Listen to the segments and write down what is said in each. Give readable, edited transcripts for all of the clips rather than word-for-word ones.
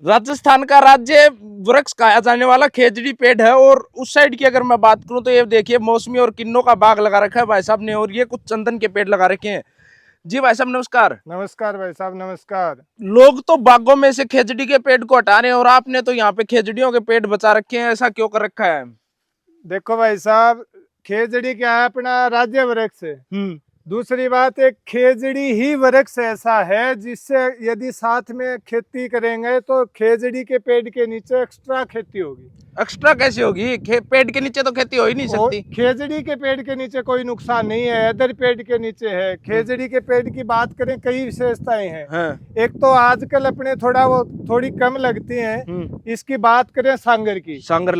राजस्थान का राज्य वृक्ष कहा जाने वाला खेजड़ी पेड़ है। और उस साइड की अगर मैं बात करूं तो ये देखिए मौसमी और किन्नों का बाग लगा रखा है भाई साहब ने, और ये कुछ चंदन के पेड़ लगा रखे हैं। जी भाई साहब नमस्कार। नमस्कार भाई साहब, नमस्कार। लोग तो बागों में से खेजड़ी के पेड़ को हटा रहे हैं और आपने तो यहाँ पे खेजड़ियों के पेड़ बचा रखे हैं, ऐसा क्यों कर रखा है? देखो भाई साहब, खेजड़ी क्या है, अपना राज्य वृक्ष है। दूसरी बात, एक खेजड़ी ही वृक्ष ऐसा है जिससे यदि साथ में खेती करेंगे तो खेजड़ी के पेड़ के नीचे एक्स्ट्रा खेती होगी। एक्स्ट्रा कैसे होगी? पेड़ के नीचे तो खेती हो ही नहीं सकती। खेजड़ी के पेड़ के नीचे कोई नुकसान नहीं है, अदर पेड़ के नीचे है। खेजड़ी के पेड़ की बात करें, कई विशेषताएं हैं। हाँ। एक तो आजकल अपने थोड़ी कम लगती हैं। इसकी बात करें सांगर की, सांगर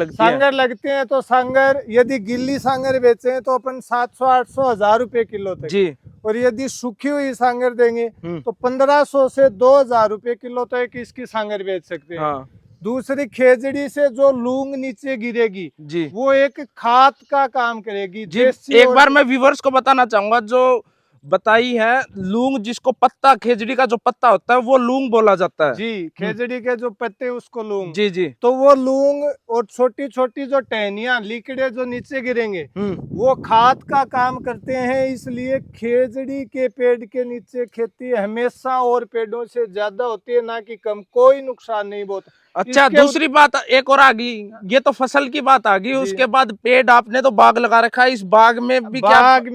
लगती है तो सांगर यदि गिल्ली सांगर बेचे तो अपन 700-800 1000 रुपए किलो तक जी। और यदि सूखी हुई सांगर देंगे तो 1500 से 2000 रुपए किलो तक इसकी सांगर बेच सकते हैं। हाँ। दूसरी, खेजड़ी से जो लूंग नीचे गिरेगी जी, वो एक खाद का काम करेगी जी। एक बार मैं व्यूअर्स को बताना चाहूंगा, जो बताई है लूंग, जिसको पत्ता, खेजड़ी का जो पत्ता होता है वो लूंग बोला जाता है जी। खेजड़ी के जो पत्ते उसको लूंग जी जी। तो वो लूंग और छोटी छोटी जो टहनियां, लीकड़े जो नीचे गिरेंगे वो खाद का काम करते हैं। इसलिए खेजड़ी के पेड़ के नीचे खेती हमेशा और पेड़ों से ज्यादा होती है, ना कि कम। कोई नुकसान नहीं बहुत। अच्छा, दूसरी बात एक और आ गई, ये तो फसल की बात आ गई। उसके बाद पेड़, आपने तो बाग लगा रखा है, इस बाग में भी बाग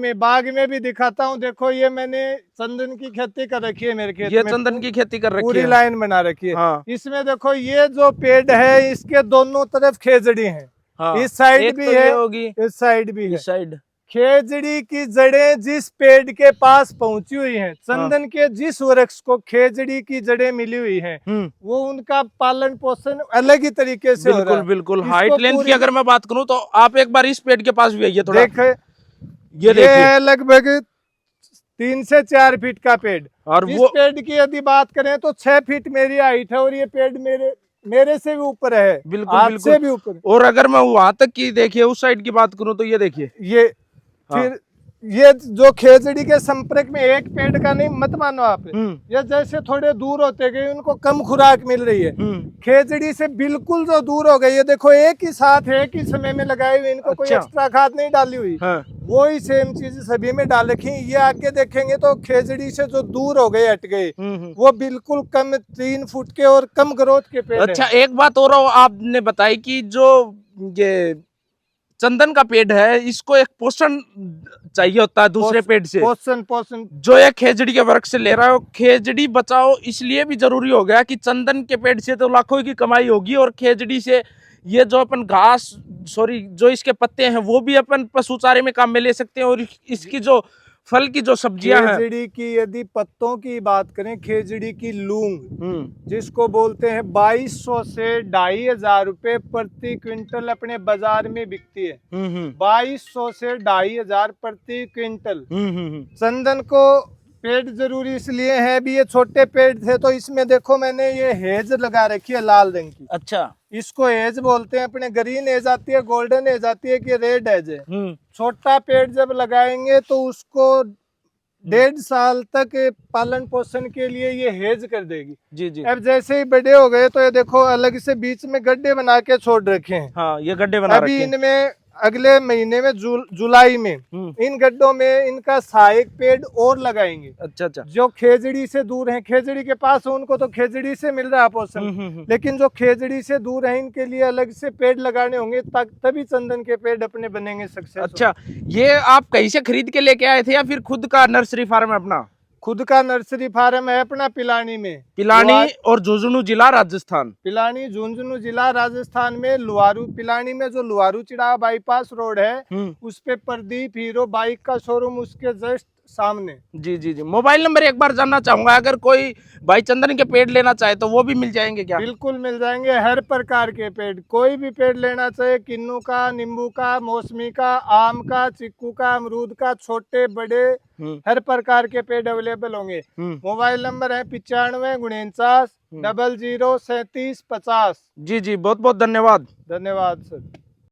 में भी दिखाता हूँ। देखो, ये मैंने चंदन की खेती कर रखी है मेरे खेत में। ये चंदन की खेती कर रखी है, पूरी लाइन बना रखी है। हाँ। इसमें देखो, ये जो पेड़ है इसके दोनों तरफ खेजड़ी है। हाँ। इस साइड भी है, इस साइड भी है। इस साइड खेजड़ी की जड़ें जिस पेड़ के पास पहुंची हुई हैं, चंदन के जिस वृक्ष को खेजड़ी की जड़ें मिली हुई हैं, वो उनका पालन पोषण अलग ही तरीके से हो रहा है। बिल्कुल। हाइट लेंथ की अगर मैं बात करूं तो आप एक बार इस पेड़ के पास भी आइए थोड़ा। ये है लगभग 3 से 4 फीट का पेड़। और इस पेड़ की यदि बात करें तो 6 फीट मेरी हाइट है, और ये पेड़ मेरे से भी ऊपर है। बिल्कुल से भी ऊपर। और अगर मैं वहां तक की देखिए उस साइड की बात करूं तो ये देखिए, ये फिर ये जो खेजड़ी के संपर्क में एक पेड़ का नहीं, मत मानो आप। ये जैसे थोड़े दूर होते गए उनको कम खुराक मिल रही है। खेजड़ी से बिल्कुल जो दूर हो गई, ये देखो एक ही साथ एक ही समय में लगाई हुई, इनको कोई एक्स्ट्रा खाद नहीं डाली हुई। वो ही सेम चीज सभी में डाल रखी। ये आगे देखेंगे तो खेजड़ी से जो दूर हो गए, हट गए, वो बिल्कुल कम 3 फुट के और कम ग्रोथ के पेड़। अच्छा, एक बात और आपने बताई कि जो ये चंदन का पेड़ है, इसको एक पोषण चाहिए होता है दूसरे पेड़ से। पोषण जो ये खेजड़ी के वृक्ष से ले रहा है, खेजड़ी बचाओ इसलिए भी जरूरी हो गया कि चंदन के पेड़ से तो लाखों की कमाई होगी, और खेजड़ी से ये जो अपन घास, जो इसके पत्ते हैं वो भी अपन पशु चारे में काम में ले सकते हैं। और इसकी जो फल की जो सब्जियां हैं, खेजड़ी की यदि पत्तों की बात करें, खेजड़ी की लूंग जिसको बोलते हैं 2200 से 2500 रुपए प्रति क्विंटल अपने बाजार में बिकती है। 2200 से 2500 प्रति क्विंटल। चंदन को पेड़ जरूरी इसलिए है भी, ये छोटे पेड़ थे तो इसमें देखो मैंने ये हेज लगा रखी है लाल रंग की। अच्छा, इसको हेज बोलते हैं। अपने ग्रीन हेज आती है, गोल्डन हेज आती है, कि रेड हेज है। छोटा पेड़ जब लगाएंगे तो उसको 1.5 साल तक पालन पोषण के लिए ये हेज कर देगी। जी जी। अब जैसे ही बड़े हो गए तो ये देखो अलग से बीच में गड्ढे बना के छोड़ रखे हैं। हाँ, ये गड्ढे बना अभी इनमें अगले महीने में जुलाई में इन गड्ढों में इनका सहायक पेड़ और लगाएंगे। अच्छा। जो खेजड़ी से दूर हैं, खेजड़ी के पास है उनको तो खेजड़ी से मिल रहा है पोषण, लेकिन जो खेजड़ी से दूर है इनके लिए अलग से पेड़ लगाने होंगे, तभी चंदन के पेड़ अपने बनेंगे सक्सेस। अच्छा, ये आप कहीं से खरीद के लेके आए थे या फिर खुद का नर्सरी फार्म है अपना? खुद का नर्सरी फार्म है अपना, पिलानी में। पिलानी और झुंझुनू जिला राजस्थान। पिलानी झुंझुनू जिला राजस्थान में लुहारू, पिलानी में जो लुहारू चिड़ा बाईपास रोड है उस पे प्रदीप हीरो बाइक का शोरूम उसके जस्ट सामने। जी जी जी। मोबाइल नंबर एक बार जानना चाहूंगा, अगर कोई भाई चंदन के पेड़ लेना चाहे तो वो भी मिल जाएंगे क्या? बिल्कुल मिल जाएंगे, हर प्रकार के पेड़। कोई भी पेड़ लेना चाहे, किन्नू का, नींबू का, मौसमी का, आम का, चिक्कू का, अमरूद का, छोटे बड़े हर प्रकार के पेड़ अवेलेबल होंगे। मोबाइल नंबर है 9549 00 3750। जी जी, बहुत बहुत धन्यवाद। धन्यवाद सर।